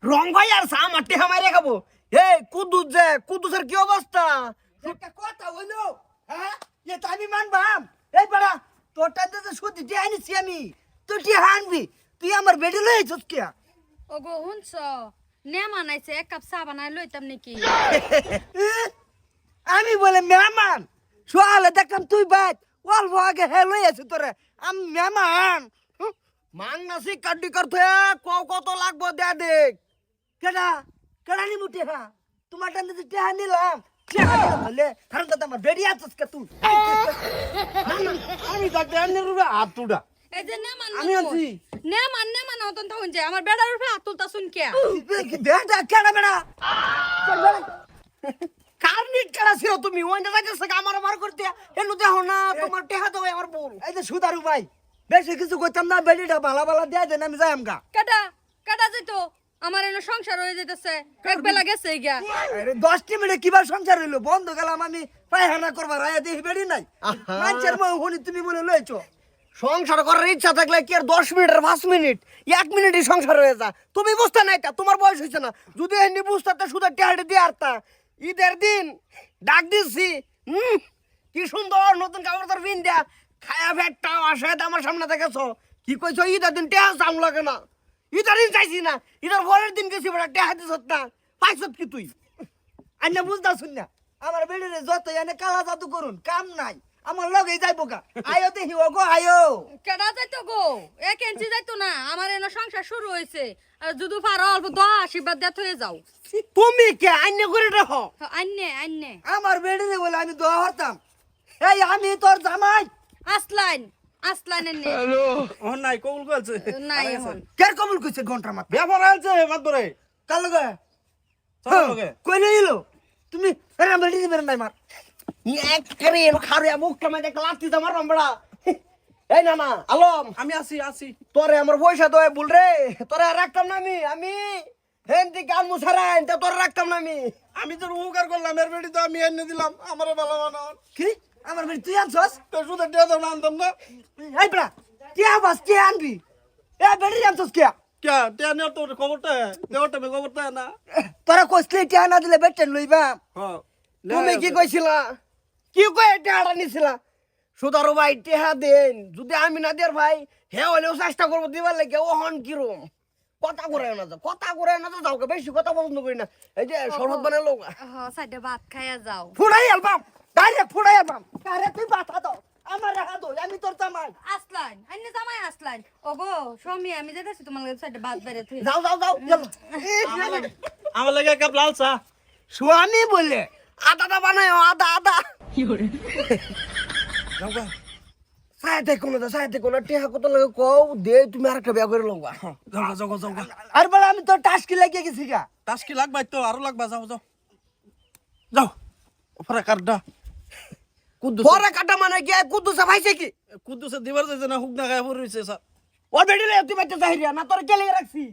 রং ভাই আর চা মাটি হামাই খাবো। এই কুদ্দুসের কি অবস্থা? একটা কথা হইলো, হ্যাঁ এটা আমি মানবাম। এই পাড়া তোরটাতে তো সুদি টিয়া আনিছি আমি, তুই টিয়া আনবি, তুই আমার বেডে লই আইছস কিয়া? ওগো হুনছ নে মানাইছে এক কাপ চা বানাই লইতাম নাকি? আমি বলে মেহমান সোয়ালে দেখলাম তুই বাইত অল্প আগে হে লই আছি তোরে, আমি মেহমান। মান নাসি কাড্ডি করতে কত লাগবো দে দেখ। কেডা কেডা নি মুটে হা তোমার টান দিতে টিয়া নিলাম, টিয়া নিলাম বলে কারণ তো আমার বেডি আছস কে তুই? আমি তাকে আনি রুবে আতুডা। এই যে নে মান আমি আছি। নে মান অতন তাহন যে আমার বেড়ার উপরে হাত তুলতা শুন কে? বেডা কেডা বেডা চল বেডা। কারনিট কেডা ছিল তুমি? ওইটা যাইতেছে আমার মার করতে। এনু দেখো না তোমার টেহা দাও আমার বল। এই যে সুদারু ভাই বেশি কিছু কইতাম না, বেডিটা ভালা ভালা দিয়া দেন আমি যাই আমগা। কাটা যাইতো আমার এনে সংসার হয়ে যাইতেছে এক বেলা গেছে গিয়া। আরে 10 মিনিটে কিবার সংসার হইলো, বন্ধ গেলাম আমি পায়খানা করবার আয়া দেখি বেডি নাই। মানুষের মা হনি তুমি বলে লইছো। সংসার করার ইচ্ছা থাকলে কি আর 10 মিনিট আর 5 মিনিট 1 মিনিটই সংসার হয়ে যা। তুমি বুঝতে নাই তা, তোমার বয়স হয়েছে না। যদি এমনি বুঝতে তা শুধু টেহাড়ি দিয়ে আরতা। ঈদের দিন ডাক দিচ্ছি, কি সুন্দর নতুন কাপড় তোর বিন দেয়া খায়া ভেটটা আসে আমার সামনে দেখেছো। কি কইছো ঈদের দিন টেহা চাম লাগে না? ঈদের দিন চাইছি না, ঈদের পরের দিন গেছি বেটা টেহা দিছ না। পাইছত কি তুই? আইনা বুঝদা শুন না, আমার বেডিরে যত এনে কালা জাদু করুন কাম নাই, আমার লগে যাইবো গা। আয়ো দেখি ওগো আয়ো। কেডা যাইতো গো? 1 ইঞ্চি যাইতো না, আমার এনে সংসার শুরু হয়েছে। আর যদি পারো অল্প দোয়া আশীর্বাদ দেত হয়ে যাও। তুমি কে আইনে করে রাখো? আন্নে আমার বেডিরে বলে আমি দোয়া হরতাম। এই আমি তোর জামাই। আসলাইন এনে ও নাই কবুল কইছে নাই এখন। কে কবুল কইছে ঘন্টার মাথা? ব্যাপার আছে মাতবরে কাল লগে চল লগে কই লইলো তুমি? আরে আমার বেডিরে বের নাই মার। এক করে এর খারে মুখটা মধ্যে একটা লাঠি দামার রমবড়া। এই না না আলম, আমি আছি তোরে আমার পয়সা দয়ে বল রে, তোরে আর রাখতাম না আমি হেন্দি গান মুছারাইন তা তোরে রাখতাম না আমি তো উপকার করলাম এর বেটি তো আমি এনে দিলাম আমারে ভালো বানাও কি আমার বেডি তুই আনছস? তো শুধু দিয়ে দাও না আনতাম না এই বড়া টিয়া বাস কে আনবি? এ বেডি আনছস কে? কে টেনে তোর খবরটা দেওয়াটা মে খবরটা না তোরা কইছলি টিয়া না দিলে বেটেন লইবা। হ্যাঁ তুমি কি কইছিলা? কি কই টেহাটা নিছিলা? সুদারু ভাই টেহা দেন, যদি আমি না দের ভাই হে হলেও চেষ্টা করবো দিবার লাগে। ও হন কিরম কথা করে না তো যাও, বেশি কথা পছন্দ করি না। এই যে শরবত বানাই লোক সাইডে ভাত খাইয়া যাও। ফুড়াই আলবাম, ডাইরেক্ট ফুড়াই আলবাম। আরে তুই বাতা দাও, আমার রাখা দো, আমি তোর জামাই। আসলাইন আন্নে জামাই আসলাইন। ওগো স্বামী আমি যেতেছি তোমার কাছে সাইডে ভাত বেড়ে থই। যাও আমার লাগে এক কাপ লাল চা স্বামী বললে আদাটা বানায় আদা সাইতে কোনো টেহা কত লাগে কও দে, তুমি আরেকটা বিয়া করে লওবা। যাও আর বলে আমি তোর টাস্কি লাগিয়ে গেছি গা। তাস কি লাগবে তো আরো লাগবে যাও পরে কাটটা কুদ্দুস পরে কাটা মানে কি কুদ্দুসা ভাইছে কি? কুদ্দুসে দিবার যাইছে না হুক না গায়ে পড়ে রইছে স্যার ওর বেডিলে তুই বাইতে যাহিরিয়া না তোর কেলে রাখছি।